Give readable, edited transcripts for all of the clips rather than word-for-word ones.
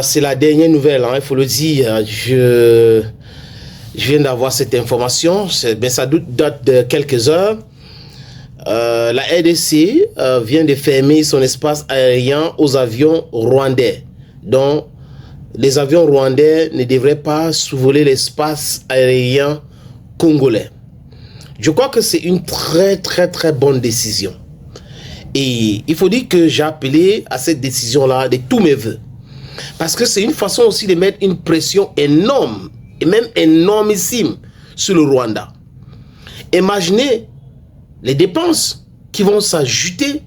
c'est la dernière nouvelle, hein, il faut le dire. Je viens d'avoir cette information. Ça date de quelques heures. La RDC vient de fermer son espace aérien aux avions rwandais. Donc, les avions rwandais ne devraient pas survoler l'espace aérien congolais. Je crois que c'est une très bonne décision. Et il faut dire que j'ai appelé à cette décision-là de tous mes voeux. Parce que c'est une façon aussi de mettre une pression énorme, et même énormissime, sur le Rwanda. Imaginez les dépenses qui vont s'ajouter,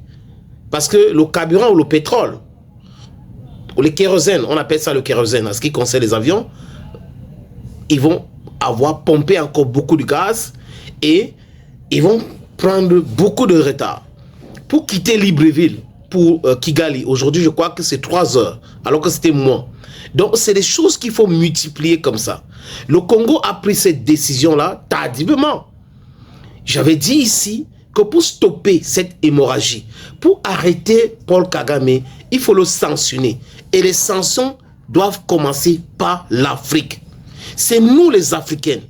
parce que le carburant ou le pétrole, ou le kérosène, on appelle ça le kérosène, en ce qui concerne les avions, ils vont avoir pompé encore beaucoup de gaz, et ils vont prendre beaucoup de retard. Pour quitter Libreville, pour Kigali, aujourd'hui je crois que c'est 3 heures, alors que c'était moins. Donc c'est des choses qu'il faut multiplier comme ça. Le Congo a pris cette décision-là tardivement. J'avais dit ici que pour stopper cette hémorragie, pour arrêter Paul Kagame, il faut le sanctionner. Et les sanctions doivent commencer par l'Afrique. C'est nous les Africains.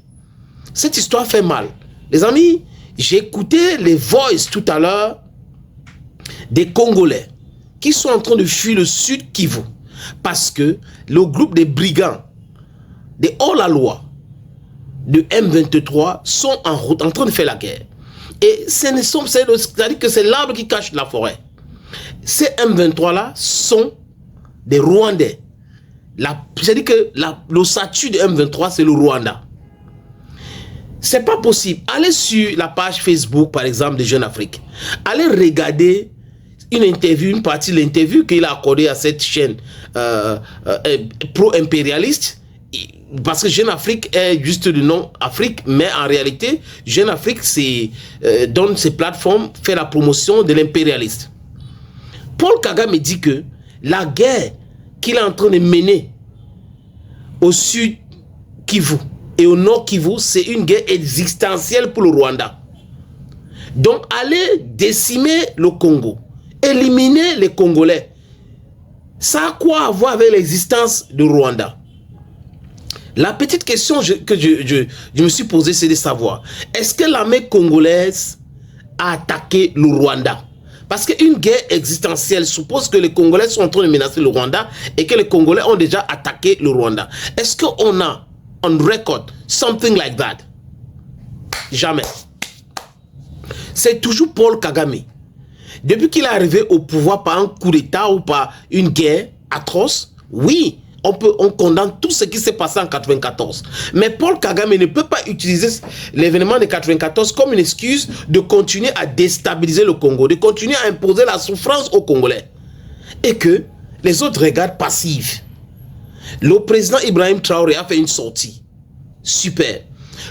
Cette histoire fait mal. Les amis, j'ai écouté les voices tout à l'heure des Congolais qui sont en train de fuir le sud Kivu parce que le groupe des brigands des hors-la-loi de M23 sont en route, en train de faire la guerre. Et c'est-à-dire que c'est l'arbre qui cache la forêt. Ces M23-là sont des Rwandais. C'est-à-dire que le statut de M23, c'est le Rwanda. C'est pas possible. Allez sur la page Facebook, par exemple, de Jeune Afrique. Allez regarder une interview, une partie de l'interview qu'il a accordée à cette chaîne pro-impérialiste. Parce que Jeune Afrique est juste le nom Afrique, mais en réalité, Jeune Afrique, donne ses plateformes, fait la promotion de l'impérialiste. Paul Kagame dit que la guerre qu'il est en train de mener au sud Kivu et au nord Kivu, c'est une guerre existentielle pour le Rwanda. Donc, allez décimer le Congo, éliminer les Congolais. Ça a quoi à voir avec l'existence du Rwanda? La petite question que je me suis posée, c'est de savoir, est-ce que l'armée congolaise a attaqué le Rwanda? Parce qu'une guerre existentielle suppose que les Congolais sont en train de menacer le Rwanda et que les Congolais ont déjà attaqué le Rwanda. Est-ce qu'on a on record something like that? Jamais. C'est toujours Paul Kagame. Depuis qu'il est arrivé au pouvoir par un coup d'État ou par une guerre atroce, oui, on condamne tout ce qui s'est passé en 94. Mais Paul Kagame ne peut pas utiliser l'événement de 94 comme une excuse de continuer à déstabiliser le Congo, de continuer à imposer la souffrance aux Congolais. Et que les autres regardent passifs. Le président Ibrahim Traoré a fait une sortie. Super.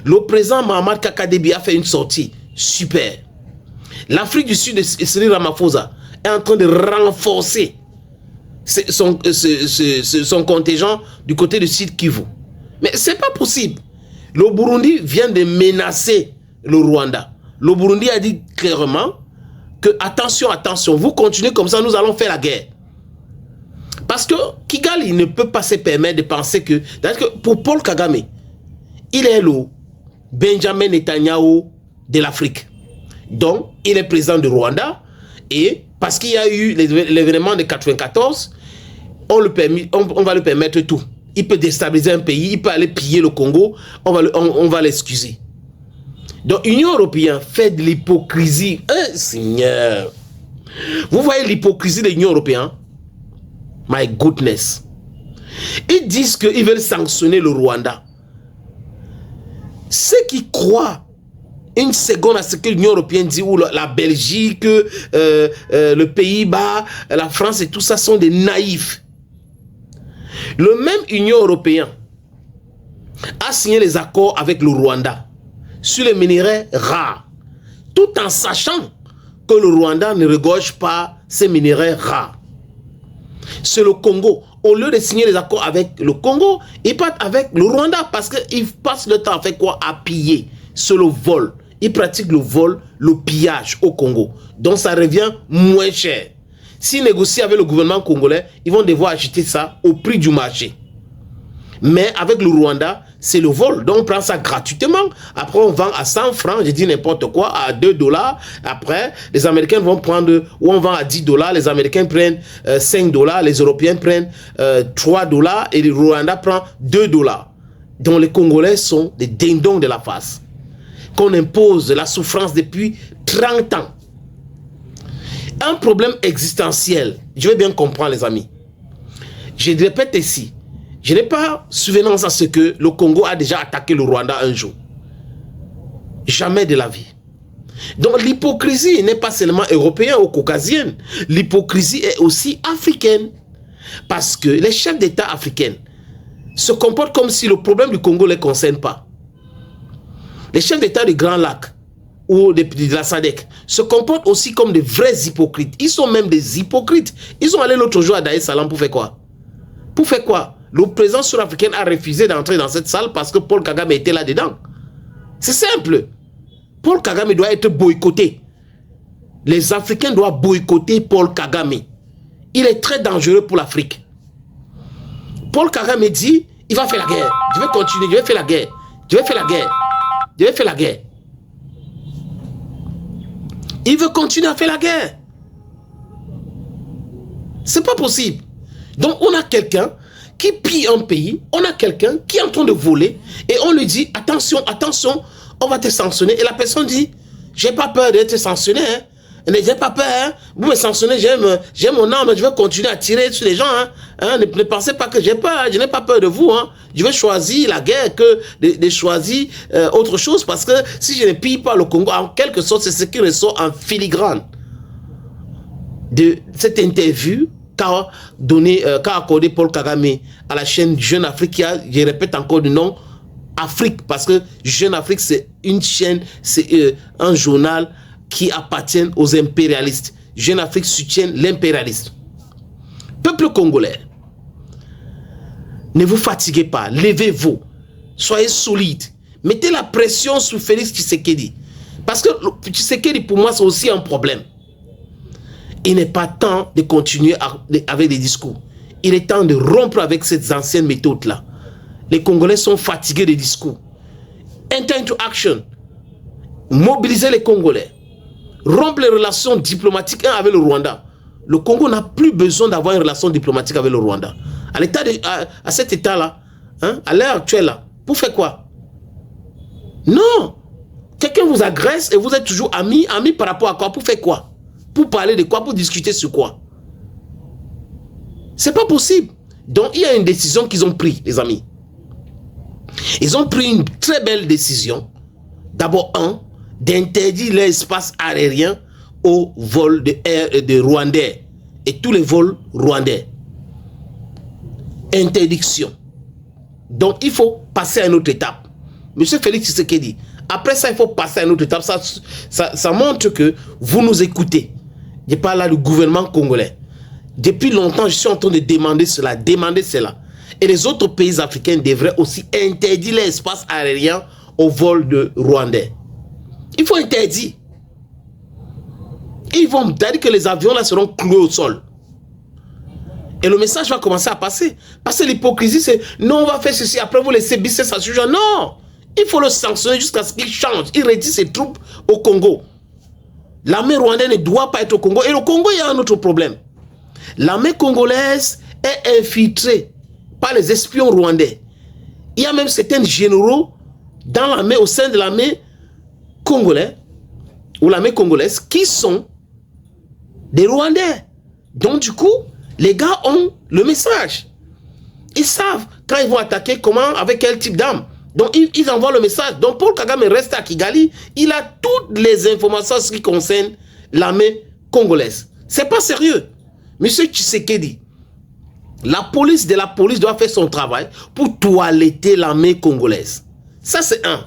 Le président Mahamat Kakadebi a fait une sortie. Super. L'Afrique du Sud de Cyril Ramaphosa est en train de renforcer son contingent du côté du sud Kivu. Mais c'est pas possible. Le Burundi vient de menacer le Rwanda. Le Burundi a dit clairement que attention, vous continuez comme ça, nous allons faire la guerre. Parce que Kigali ne peut pas se permettre de penser que pour Paul Kagame, il est le Benjamin Netanyahu de l'Afrique. Donc, il est président du Rwanda et parce qu'il y a eu l'événement de 94, on va lui permettre tout. Il peut déstabiliser un pays, il peut aller piller le Congo, on va l'excuser. Donc, l'Union européenne fait de l'hypocrisie. Seigneur. Vous voyez l'hypocrisie de l'Union européenne? My goodness. Ils disent qu'ils veulent sanctionner le Rwanda. Ceux qui croient une seconde à ce que l'Union européenne dit, ou la Belgique, le Pays-Bas, la France et tout ça sont des naïfs. Le même Union européenne a signé les accords avec le Rwanda sur les minerais rares, tout en sachant que le Rwanda ne regorge pas ces minerais rares. C'est le Congo. Au lieu de signer les accords avec le Congo, ils partent avec le Rwanda parce qu'ils passent le temps à faire quoi? À piller. C'est le vol. Ils pratiquent le vol, le pillage au Congo. Donc ça revient moins cher. S'ils négocient avec le gouvernement congolais, ils vont devoir acheter ça au prix du marché. Mais avec le Rwanda, c'est le vol. Donc on prend ça gratuitement. Après on vend à 100 francs, je dis n'importe quoi, à 2 $. Après, les Américains vont prendre, ou on vend à 10 $, les Américains prennent 5 $, les Européens prennent 3 $ et le Rwanda prend 2 $. Donc les Congolais sont des dindons de la face. Qu'on impose la souffrance depuis 30 ans. Un problème existentiel, je vais bien comprendre les amis. Je répète ici, je n'ai pas souvenance à ce que le Congo a déjà attaqué le Rwanda un jour. Jamais de la vie. Donc l'hypocrisie n'est pas seulement européenne ou caucasienne. L'hypocrisie est aussi africaine. Parce que les chefs d'État africains se comportent comme si le problème du Congo ne les concerne pas. Les chefs d'État du Grand Lac ou de la SADC se comportent aussi comme des vrais hypocrites. Ils sont même des hypocrites. Ils sont allés l'autre jour à Dar es Salaam pour faire quoi? Pour faire quoi? Le président sud-africain a refusé d'entrer dans cette salle parce que Paul Kagame était là-dedans. C'est simple. Paul Kagame doit être boycotté. Les Africains doivent boycotter Paul Kagame. Il est très dangereux pour l'Afrique. Paul Kagame dit, il va faire la guerre. Je vais continuer, je vais faire la guerre. Je vais faire la guerre. Je vais faire la guerre. Il veut continuer à faire la guerre. C'est pas possible. Donc on a quelqu'un qui pille un pays, on a quelqu'un qui est en train de voler et on lui dit attention, attention, on va te sanctionner. Et la personne dit, j'ai pas peur d'être sanctionné, hein. J'ai pas peur, hein. Vous me sanctionnez, j'aime mon arme, je vais continuer à tirer sur les gens, hein. Ne pensez pas que j'ai peur, je n'ai pas peur de vous, hein. Je vais choisir la guerre que de choisir autre chose, parce que si je ne pille pas le Congo, en quelque sorte, c'est ce qui ressort en filigrane de cette interview qu'a accordé Paul Kagame à la chaîne Jeune Afrique, qui a, je répète encore le nom, Afrique, parce que Jeune Afrique, c'est une chaîne, c'est un journal qui appartient aux impérialistes. Jeune Afrique soutient l'impérialisme. Peuple congolais, ne vous fatiguez pas, levez-vous, soyez solides, mettez la pression sur Félix Tshisekedi. Parce que Tshisekedi, pour moi, c'est aussi un problème. Il n'est pas temps de continuer avec des discours. Il est temps de rompre avec ces anciennes méthodes-là. Les Congolais sont fatigués des discours. Enter into action. Mobiliser les Congolais. Rompre les relations diplomatiques avec le Rwanda. Le Congo n'a plus besoin d'avoir une relation diplomatique avec le Rwanda. À cet état-là, hein, à l'heure actuelle, là, pour faire quoi? Non. Quelqu'un vous agresse et vous êtes toujours amis par rapport à quoi? Pour faire quoi? Pour parler de quoi? Pour discuter sur quoi? C'est pas possible. Donc, il y a une décision qu'ils ont prise, les amis. Ils ont pris une très belle décision. D'abord, d'interdire l'espace aérien aux vols de Rwandais et tous les vols rwandais. Interdiction. Donc, il faut passer à une autre étape. Monsieur Félix Tshisekedi, après ça, il faut passer à une autre étape. Ça montre que vous nous écoutez. Je parle là du gouvernement congolais. Depuis longtemps, je suis en train de demander cela. Et les autres pays africains devraient aussi interdire l'espace aérien au vol de Rwandais. Il faut interdire. Ils vont dire que les avions là seront cloués au sol. Et le message va commencer à passer. Parce que l'hypocrisie, c'est non, on va faire ceci, après vous laissez bisser ça sur genre. Non! Il faut le sanctionner jusqu'à ce qu'il change. Il retire ses troupes au Congo. L'armée rwandaise ne doit pas être au Congo. Et le Congo, il y a un autre problème. L'armée congolaise est infiltrée par les espions rwandais. Il y a même certains généraux dans l'armée, au sein de l'armée congolaise, ou l'armée congolaise, qui sont des Rwandais. Donc du coup, les gars ont le message. Ils savent quand ils vont attaquer, comment, avec quel type d'arme. Donc ils envoient le message. Donc Paul Kagame reste à Kigali, il a toutes les informations en ce qui concerne l'armée congolaise. C'est pas sérieux. Monsieur Tshisekedi, la police doit faire son travail pour toiletter l'armée congolaise. Ça c'est un.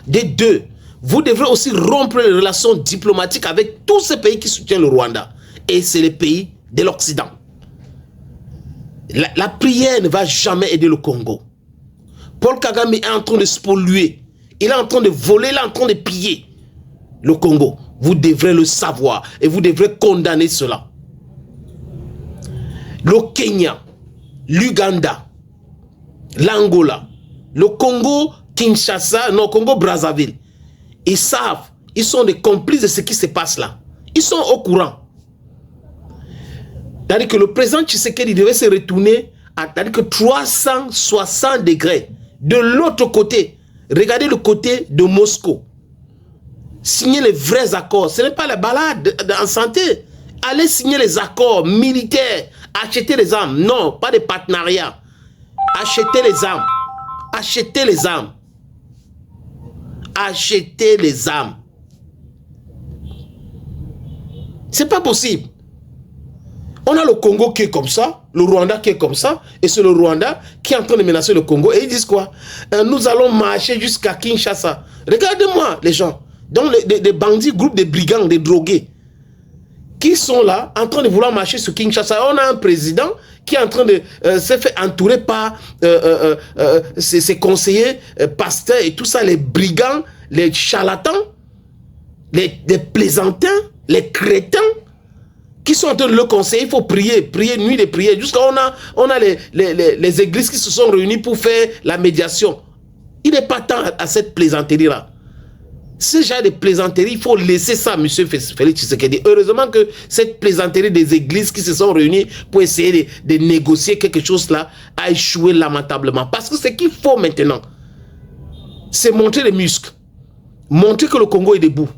De deux, vous devrez aussi rompre les relations diplomatiques avec tous ces pays qui soutiennent le Rwanda. Et c'est les pays de l'Occident. La prière ne va jamais aider le Congo. Paul Kagame est en train de se polluer. Il est en train de voler, il est en train de piller le Congo. Vous devrez le savoir et vous devrez condamner cela. le Kenya, l'Uganda, l'Angola, le Congo, Kinshasa, non, Congo-Brazzaville. Ils savent, ils sont des complices de ce qui se passe là. Ils sont au courant. C'est-à-dire que le président Tshisekedi devait se retourner à 360 degrés. De l'autre côté, regardez le côté de Moscou. Signer les vrais accords. Ce n'est pas la balade en santé. Allez signer les accords militaires. Acheter les armes. Non, pas de partenariat. Acheter les armes. Acheter les armes. Acheter les armes. C'est pas possible. On a le Congo qui est comme ça, le Rwanda qui est comme ça, et c'est le Rwanda qui est en train de menacer le Congo. Et ils disent quoi? Nous allons marcher jusqu'à Kinshasa. Regardez-moi, les gens. Donc, des bandits, groupes de brigands, des drogués, qui sont là, en train de vouloir marcher sur Kinshasa. On a un président qui est en train de se faire entourer par ses conseillers, pasteurs et tout ça, les brigands, les charlatans, les plaisantins, les crétins, qui sont en train de le conseiller. Il faut prier, prier, nuit de prière. Jusqu'à on a les églises qui se sont réunies pour faire la médiation. Il n'est pas temps à cette plaisanterie-là. Ce genre de plaisanterie, il faut laisser ça, M. Félix Tshisekedi. Heureusement que cette plaisanterie des églises qui se sont réunies pour essayer de négocier quelque chose là a échoué lamentablement. Parce que ce qu'il faut maintenant, c'est montrer les muscles. Montrer que le Congo est debout.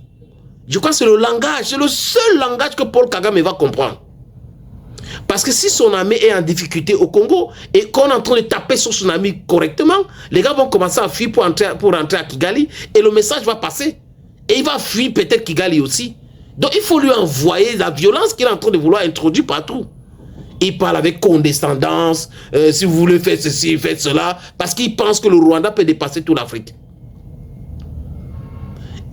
Je crois que c'est le langage, c'est le seul langage que Paul Kagame va comprendre. Parce que si son ami est en difficulté au Congo et qu'on est en train de taper sur son ami correctement, les gars vont commencer à fuir pour rentrer à Kigali et le message va passer. Et il va fuir peut-être Kigali aussi. Donc il faut lui envoyer la violence qu'il est en train de vouloir introduire partout. Il parle avec condescendance, si vous voulez faire ceci, faites cela, parce qu'il pense que le Rwanda peut dépasser toute l'Afrique.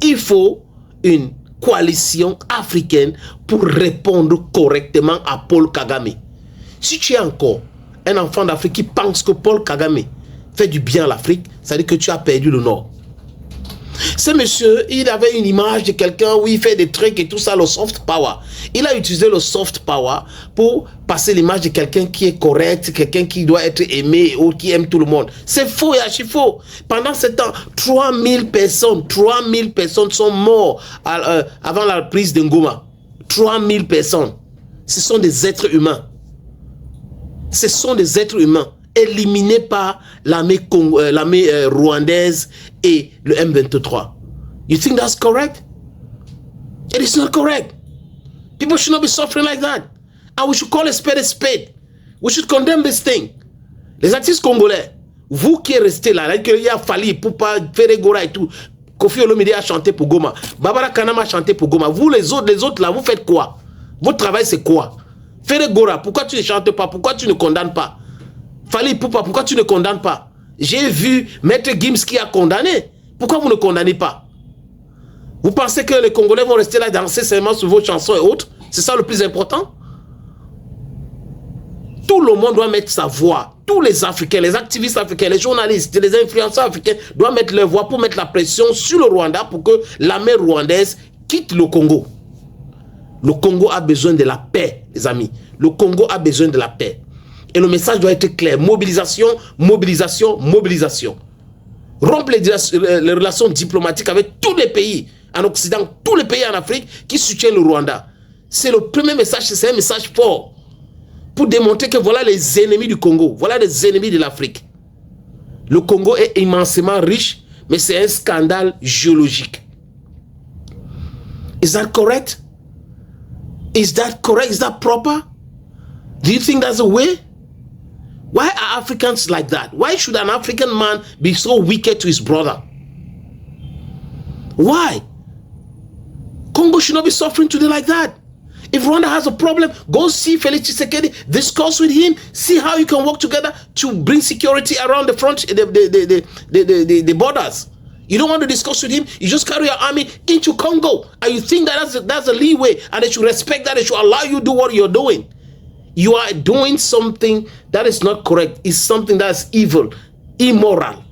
Il faut une coalition africaine pour répondre correctement à Paul Kagame. Si tu es encore un enfant d'Afrique qui pense que Paul Kagame fait du bien à l'Afrique, ça veut dire que tu as perdu le Nord. Ce monsieur, il avait une image de quelqu'un où il fait des trucs et tout ça, le soft power. Il a utilisé le soft power pour passer l'image de quelqu'un qui est correct, quelqu'un qui doit être aimé ou qui aime tout le monde. C'est faux et archi faux. Pendant ce temps, 3000 personnes sont mortes avant la prise de Ngoma. 3000 personnes. Ce sont des êtres humains. Ce sont des êtres humains éliminés par l'armée rwandaise et le M23. You think that's correct? It is not correct. People should not be suffering like that. And we should call a spade. We should condemn this thing. Les artistes congolais, vous qui êtes restés là, il y a fallu pour pas faire Gora et tout. Kofi Olomide a chanté pour Goma. Barbara Kanama a chanté pour Goma. Vous les autres là, vous faites quoi? Votre travail c'est quoi? Faire Gora, pourquoi tu ne chantes pas? Pourquoi tu ne condamnes pas? Fali Poupa, pourquoi tu ne condamnes pas? J'ai vu Maître Gims qui a condamné. Pourquoi vous ne condamnez pas? Vous pensez que les Congolais vont rester là danser seulement sur vos chansons et autres? C'est ça le plus important? Tout le monde doit mettre sa voix. Tous les Africains, les activistes africains, les journalistes, les influenceurs africains doivent mettre leur voix pour mettre la pression sur le Rwanda pour que l'armée rwandaise quitte le Congo. Le Congo a besoin de la paix, les amis. Le Congo a besoin de la paix. Et le message doit être clair. Mobilisation, mobilisation, mobilisation. Rompre les relations diplomatiques avec tous les pays en Occident, tous les pays en Afrique qui soutiennent le Rwanda. C'est le premier message, c'est un message fort. Pour démontrer que voilà les ennemis du Congo, voilà les ennemis de l'Afrique. Le Congo est immensément riche, mais c'est un scandale géologique. Is that correct? Is that correct? Is that proper? Do you think that's the way? Why are Africans like that? Why should an African man be so wicked to his brother? Why? Congo should not be suffering today like that. If Rwanda has a problem, go see Felix Tshisekedi, discuss with him, see how you can work together to bring security around the front, the borders. You don't want to discuss with him, you just carry your army into Congo, and you think that that's a leeway, and they should respect that, they should allow you to do what you're doing. You are doing something that is not correct. It's something that's evil, immoral.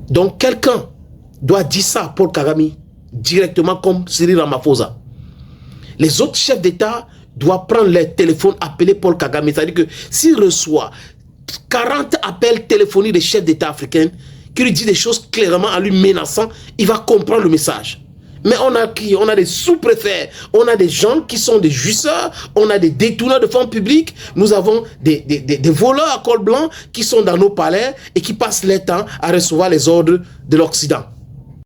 Donc quelqu'un doit dire ça à Paul Kagame directement comme Cyril Ramaphosa. Les autres chefs d'État, doit prendre les téléphones, appeler Paul Kagame. C'est-à-dire que s'il reçoit 40 appels téléphoniques des chefs d'État africains qui lui disent des choses clairement en lui menaçant, il va comprendre le message. Mais on a qui? On a des sous-préfets, on a des gens qui sont des jouisseurs, on a des détourneurs de fonds publics, nous avons des voleurs à col blanc qui sont dans nos palais et qui passent leur temps à recevoir les ordres de l'Occident.